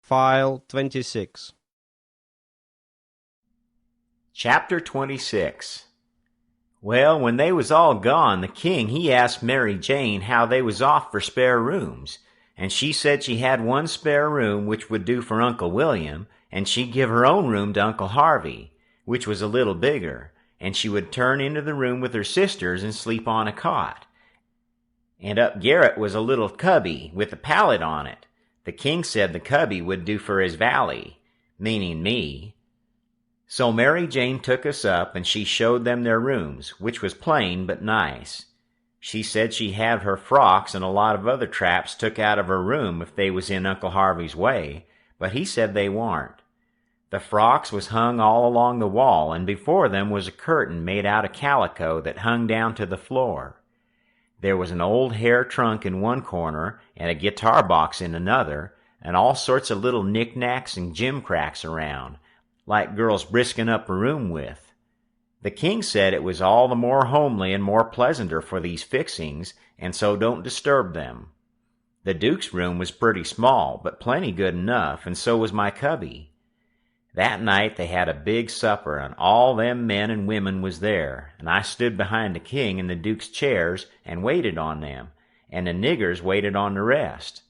File 26. Chapter 26. Well, when they was all gone, the king he asked Mary Jane how they was off for spare rooms, and she said she had one spare room which would do for Uncle William, and she'd give her own room to Uncle Harvey, which was a little bigger, and she would turn into the room with her sisters and sleep on a cot. And up garret was a little cubby with a pallet on it. The king said the cubby would do for his valet, meaning me. So Mary Jane took us up, and she showed them their rooms, which was plain but nice. She said she had her frocks and a lot of other traps took out of her room if they was in Uncle Harvey's way, but he said they warn't. The frocks was hung all along the wall, and before them was a curtain made out of calico that hung down to the floor. There was an old hair trunk in one corner, and a guitar box in another, and all sorts of little knickknacks and gimcracks around, like girls brisking up a room with. The king said it was all the more homely and more pleasanter for these fixings, and so don't disturb them. The duke's room was pretty small, but plenty good enough, and so was my cubby. That night they had a big supper, and all them men and women was there, and I stood behind the king in the duke's chairs and waited on them, and the niggers waited on the rest.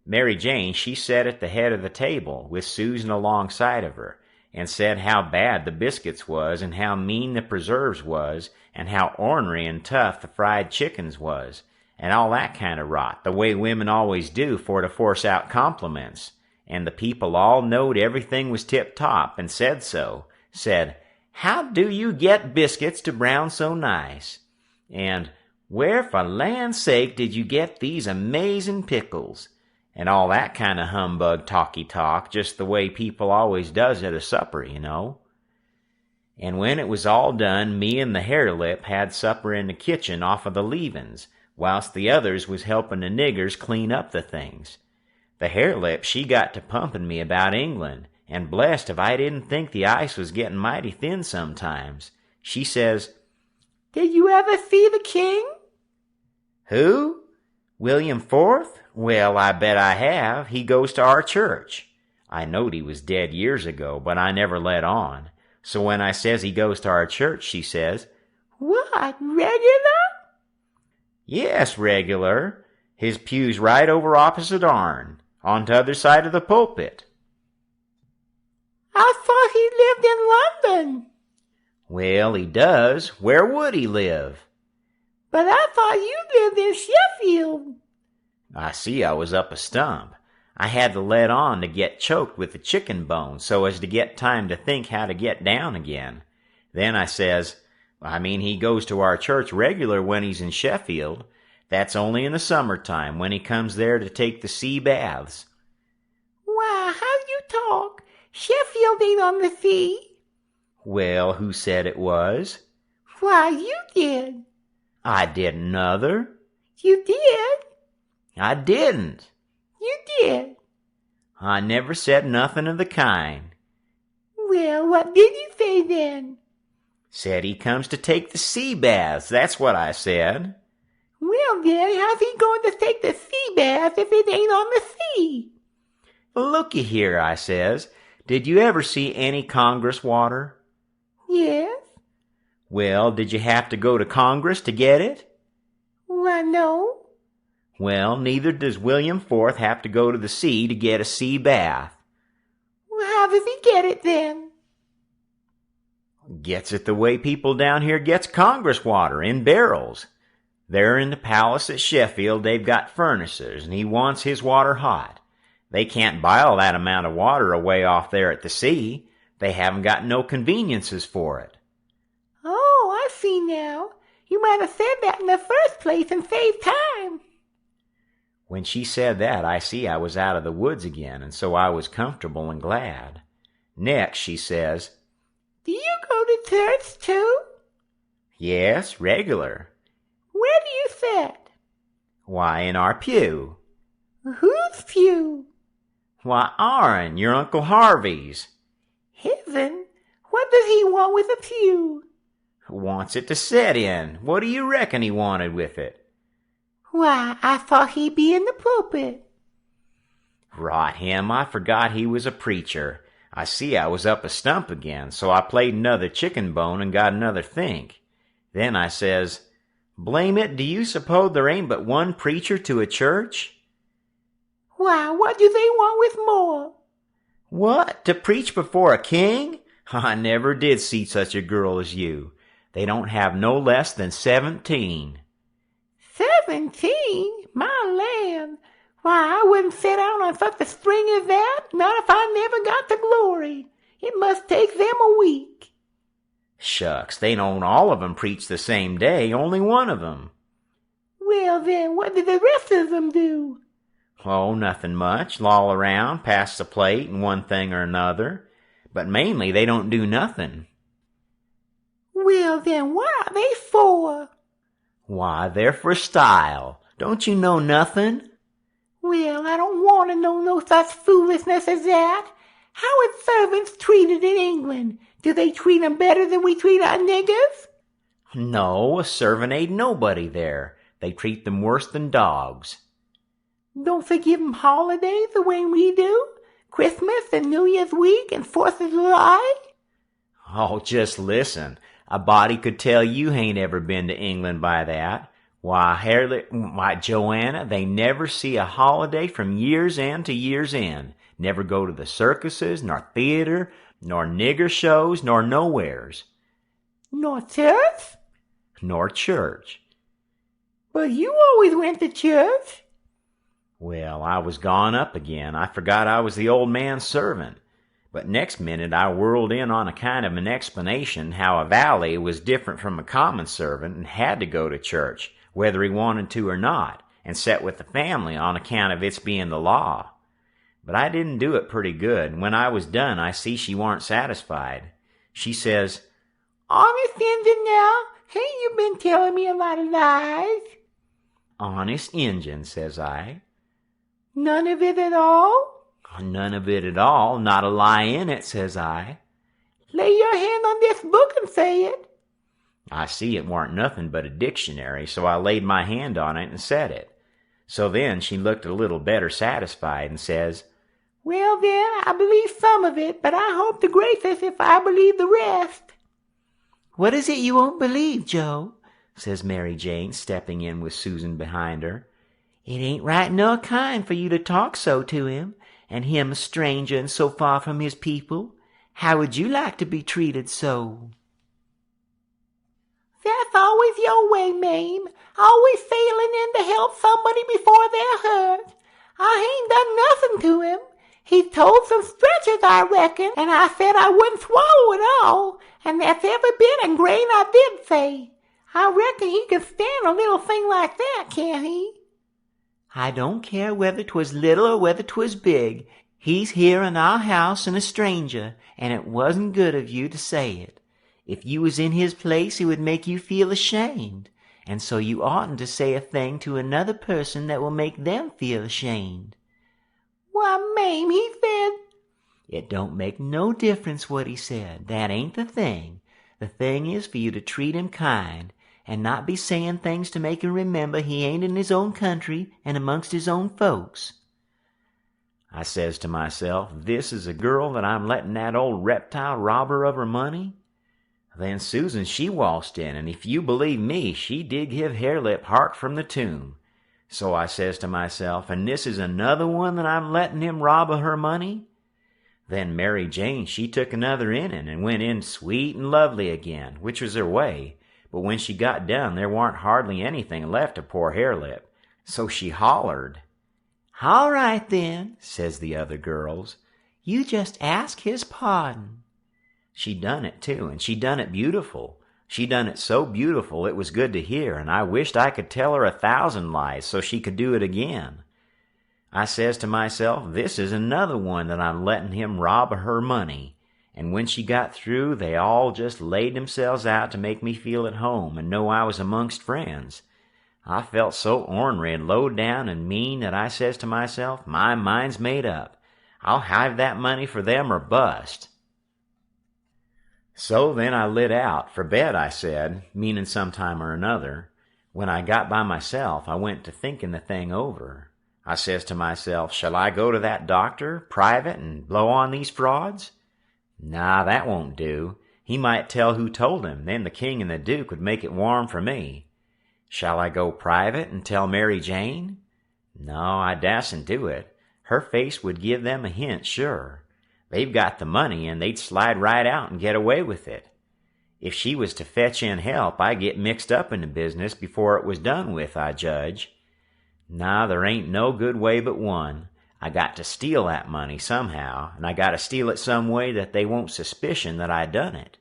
Mary Jane, she sat at the head of the table, with Susan alongside of her, and said how bad the biscuits was, and how mean the preserves was, and how ornery and tough the fried chickens was, and all that kind of rot, the way women always do for to force out compliments. And the people all knowed everything was tip-top, and said so. Said, "How do you get biscuits to brown so nice?" And, "Where for land's sake did you get these amazing pickles?" And all that kind of humbug talky talk, just the way people always does at a supper, you know. And when it was all done, me and the hare-lip had supper in the kitchen off of the leavin's, whilst the others was helping the niggers clean up the things. The hare-lip, she got to pumping me about England, and blessed if I didn't think the ice was getting mighty thin sometimes. She says, "Did you ever see the king?" "Who? William Fourth? Well, I bet I have. He goes to our church." I knowed he was dead years ago, but I never let on. So when I says he goes to our church, she says, "What, regular?" "Yes, regular. His pew's right over opposite ourn, on t'other side of the pulpit." "I thought he lived in London." "Well, he does. Where would he live?" "But I thought you lived in Sheffield." I see I was up a stump. I had to let on to get choked with the chicken bone so as to get time to think how to get down again. Then I says, he goes to our church regular when he's in Sheffield. That's only in the summertime, when he comes there to take the sea baths." "Why, how you talk? Sheffield ain't on the sea." "Well, who said it was?" "Why, you did." "I didn't, nuther." "You did." "I didn't." "You did." "I never said nothing of the kind." "Well, what did you say then?" "Said he comes to take the sea baths, that's what I said." "Well, then, how's he going to take the sea bath if it ain't on the sea?" "Looky here," I says, "did you ever see any Congress water?" "Yes." "Well, did you have to go to Congress to get it?" "Why, no." "Well, neither does William Fourth have to go to the sea to get a sea bath." "Well, how does he get it then?" "Gets it the way people down here gets Congress water, in barrels. There in the palace at Sheffield they've got furnaces, and he wants his water hot. They can't bile that amount of water away off there at the sea. They haven't got no conveniences for it." "Oh, I see now. You might have said that in the first place and saved time." When she said that, I see I was out of the woods again, and so I was comfortable and glad. Next she says, "Do you go to church, too?" "Yes, regular." "Where do you sit?" "Why, in our pew." "Whose pew?" "Why, our'n, your Uncle Harvey's." "His'n? What does he want with a pew?" "Wants it to set in. What do you reckon he wanted with it?" "Why, I thought he'd be in the pulpit." Rot him, I forgot he was a preacher. I see I was up a stump again, so I played another chicken bone and got another think. Then I says, blame it, do you suppose there ain't but one preacher to a church? Why, what do they want with more? What, to preach before a king? I never did see such a girl as you. They don't have no less than 17. 17? My land! Why, I wouldn't set out on such a string as that, not if I never got the glory. It must take them a week. Shucks, they don't all of 'em preach the same day, only one of 'em. Well then, what did the rest of them do? Oh, nothing much. Loll around, pass the plate, and one thing or another. But mainly they don't do nothing. Well then, what are they for? Why, they're for style. Don't you know nothing? Well, I don't want to know no such foolishness as that. How are servants treated in England? Do they treat 'em better than we treat our niggers? No, a servant ain't nobody there. They treat them worse than dogs. Don't they give 'em holidays the way we do? Christmas and New Year's week and 4th of July? Oh, just listen. A body could tell you hain't ever been to England by that. Why, Joanna, they never see a holiday from year's end to year's end. Never go to the circuses, nor theater, nor nigger shows, nor nowheres. Nor church? Nor church. But you always went to church. Well, I was gone up again. I forgot I was the old man's servant. But next minute I whirled in on a kind of an explanation how a valet was different from a common servant and had to go to church, whether he wanted to or not, and set with the family on account of its being the law. But I didn't do it pretty good, and when I was done I see she warn't satisfied. She says, Honest Injun now, ain't you been telling me a lot of lies? Honest Injun, says I. None of it at all? None of it at all, not a lie in it, says I. Lay your hand on this book and say it. I see it warn't nothing but a dictionary, so I laid my hand on it and said it. So then she looked a little better satisfied and says, Well then, I believe some of it, but I hope to gracious if I believe the rest. What is it you won't believe, Joe? Says Mary Jane, stepping in with Susan behind her. It ain't right nor kind for you to talk so to him, and him a stranger and so far from his people. How would you like to be treated so? That's always your way, Mame. Always sailing in to help somebody before they're hurt. I ain't done nothing to him. He told some stretchers, I reckon, and I said I wouldn't swallow it all, and that's every bit and grain I did say. I reckon he can stand a little thing like that, can't he? I don't care whether 'twas little or whether 'twas big. He's here in our house and a stranger, and it wasn't good of you to say it. If you was in his place, it would make you feel ashamed, and so you oughtn't to say a thing to another person that will make them feel ashamed. Why, Mame, he said... It don't make no difference what he said. That ain't the thing. The thing is for you to treat him kind, and not be saying things to make him remember he ain't in his own country and amongst his own folks. I says to myself, this is a girl that I'm letting that old reptile rob her of her money? Then Susan, she waltzed in, and if you believe me, she did give Harelip heart from the tomb. So I says to myself, and this is another one that I'm letting him rob of her money? Then Mary Jane, she took another inning and went in sweet and lovely again, which was her way. But when she got done, there warn't hardly anything left of poor Harelip. So she hollered. All right, then, says the other girls. You just ask his pardon. She done it, too, and she done it beautiful. She done it so beautiful it was good to hear, and I wished I could tell her 1,000 lies so she could do it again. I says to myself, this is another one that I'm letting him rob of her money. And when she got through, they all just laid themselves out to make me feel at home and know I was amongst friends. I felt so ornery and low down and mean that I says to myself, my mind's made up. I'll have that money for them or bust. So then I lit out, for bed I said, meaning some time or another. When I got by myself, I went to thinking the thing over. I says to myself, shall I go to that doctor, private, and blow on these frauds? Nah, that won't do. He might tell who told him, then the king and the duke would make it warm for me. Shall I go private and tell Mary Jane? No, I dasn't do it. Her face would give them a hint, sure. They've got the money, and they'd slide right out and get away with it. If she was to fetch in help, I'd get mixed up in the business before it was done with, I judge. Nah, there ain't no good way but one. I got to steal that money somehow, and I got to steal it some way that they won't suspicion that I done it.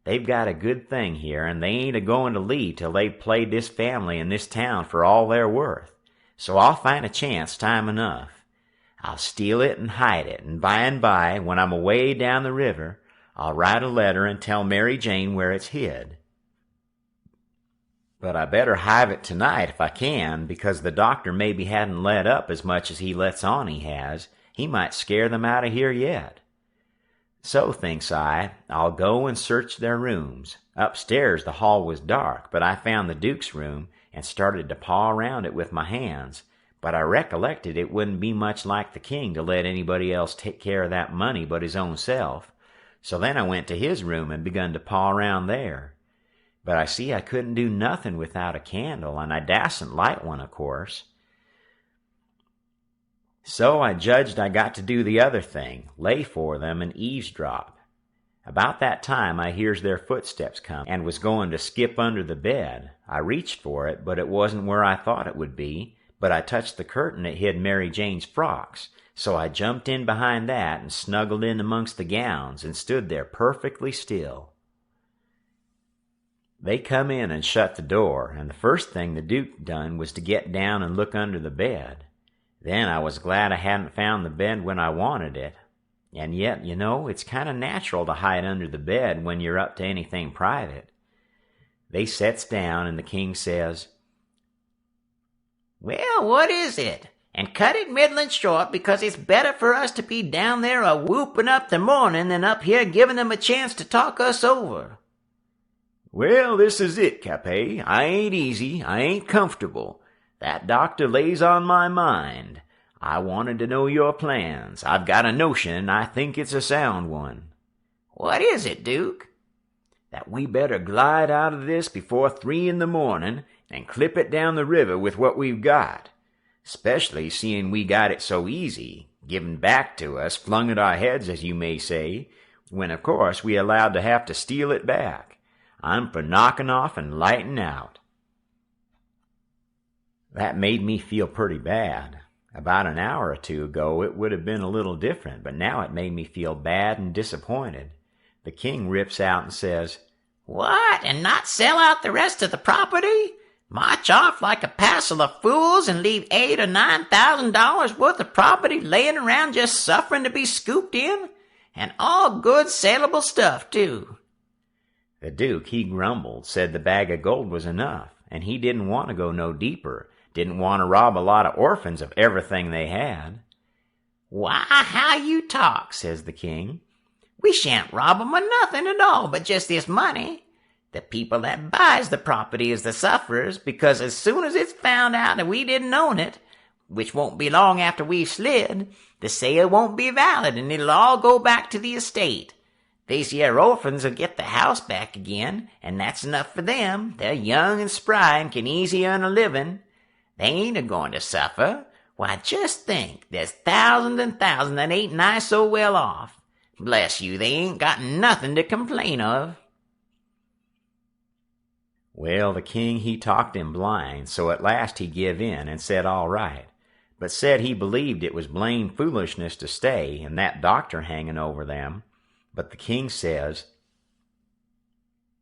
They've got a good thing here, and they ain't a-going to leave till they've played this family in this town for all they're worth. So I'll find a chance time enough. I'll steal it and hide it, and by, when I'm away down the river, I'll write a letter and tell Mary Jane where it's hid. But I better hive it tonight if I can, because the doctor maybe hadn't let up as much as he lets on he has. He might scare them out of here yet. So, thinks I, I'll go and search their rooms. Upstairs the hall was dark, but I found the Duke's room and started to paw around it with my hands. But I recollected it wouldn't be much like the king to let anybody else take care of that money but his own self. So then I went to his room and begun to paw around there. But I see I couldn't do nothing without a candle, and I dasn't light one, of course. So I judged I got to do the other thing, lay for them and eavesdrop. About that time I hears their footsteps come, and was going to skip under the bed. I reached for it, but it wasn't where I thought it would be, but I touched the curtain that hid Mary Jane's frocks, so I jumped in behind that and snuggled in amongst the gowns and stood there perfectly still. They come in and shut the door, and the first thing the Duke done was to get down and look under the bed. Then I was glad I hadn't found the bed when I wanted it. And yet, you know, it's kind of natural to hide under the bed when you're up to anything private. They sets down, and the king says, "Well, what is it? And cut it middling short, because it's better for us to be down there a-whooping up the morning than up here giving them a chance to talk us over." "Well, this is it, Capet. I ain't easy. I ain't comfortable. That doctor lays on my mind. I wanted to know your plans. I've got a notion, and I think it's a sound one." "What is it, Duke?" "That we better glide out of this before 3 in the morning and clip it down the river with what we've got. Especially seeing we got it so easy, given back to us, flung at our heads, as you may say, when of course we allowed to have to steal it back. I'm for knocking off and lighting out." That made me feel pretty bad. About an hour or two ago it would have been a little different, but now it made me feel bad and disappointed. The king rips out and says, "What, and not sell out the rest of the property? March off like a passel of fools and leave $8,000 or $9,000 worth of property laying around just suffering to be scooped in? And all good saleable stuff, too." The Duke, he grumbled, said the bag of gold was enough, and he didn't want to go no deeper, didn't want to rob a lot of orphans of everything they had. "Why, how you talk," says the king. "We shan't rob 'em of nothing at all but just this money. The people that buys the property is the sufferers, because as soon as it's found out that we didn't own it, which won't be long after we've slid, the sale won't be valid and it'll all go back to the estate. These here orphans will get the house back again, and that's enough for them. They're young and spry and can easy earn a living. They ain't a-going to suffer. Why, just think, there's thousands and thousands that ain't nigh so well off. Bless you, they ain't got nothing to complain of." Well, the king, he talked him blind, so at last he give in and said all right, but said he believed it was blame foolishness to stay, and that doctor hanging over them. But the king says,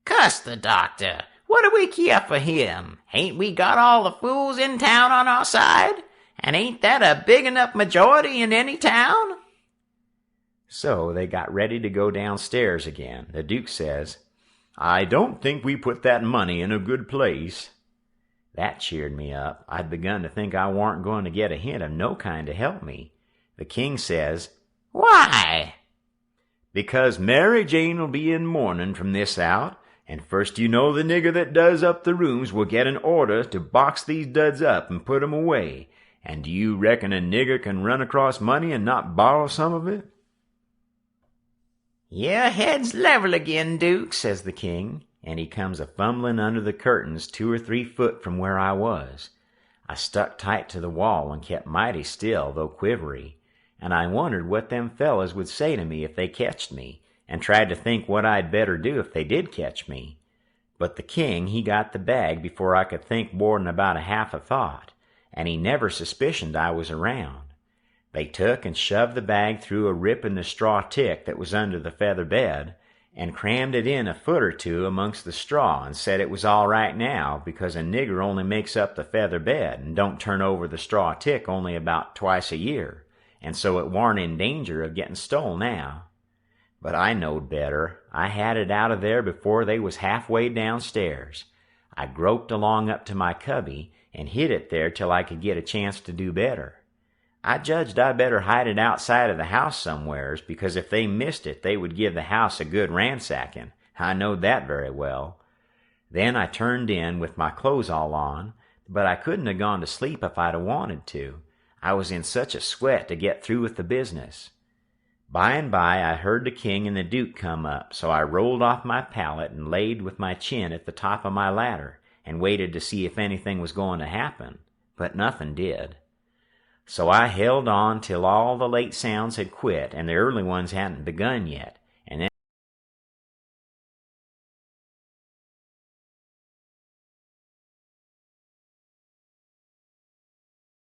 "Cuss the doctor. What do we care for him? Ain't we got all the fools in town on our side? And ain't that a big enough majority in any town?" So they got ready to go downstairs again. The Duke says, "I don't think we put that money in a good place." That cheered me up. I'd begun to think I warn't going to get a hint of no kind to help me. The king says, "Why?" "Because Mary Jane'll be in mourning from this out, and first you know the nigger that does up the rooms will get an order to box these duds up and put 'em away, And do you reckon a nigger can run across money and not borrow some of it?" "Your head's level again, Duke," says the king, and he comes a-fumbling under the curtains 2 or 3 foot from where I was. I stuck tight to the wall and kept mighty still, though quivery, and I wondered what them fellows would say to me if they ketched me, and tried to think what I'd better do if they did catch me. But the king, he got the bag before I could think more'n about a half a thought, and he never suspicioned I was around. They took and shoved the bag through a rip in the straw tick that was under the feather bed, and crammed it in a foot or 2 amongst the straw, and said it was all right now, because a nigger only makes up the feather bed, and don't turn over the straw tick only about twice a year, and so it warn't in danger of getting stole now. But I knowed better. I had it out of there before they was halfway downstairs. I groped along up to my cubby, and hid it there till I could get a chance to do better. I judged I better hide it outside of the house somewheres, because if they missed it, they would give the house a good ransacking. I knowed that very well. Then I turned in, with my clothes all on, but I couldn't have gone to sleep if I'd have wanted to. I was in such a sweat to get through with the business. By and by I heard the king and the duke come up, so I rolled off my pallet and laid with my chin at the top of my ladder, and waited to see if anything was going to happen, but nothing did. So I held on till all the late sounds had quit and the early ones hadn't begun yet,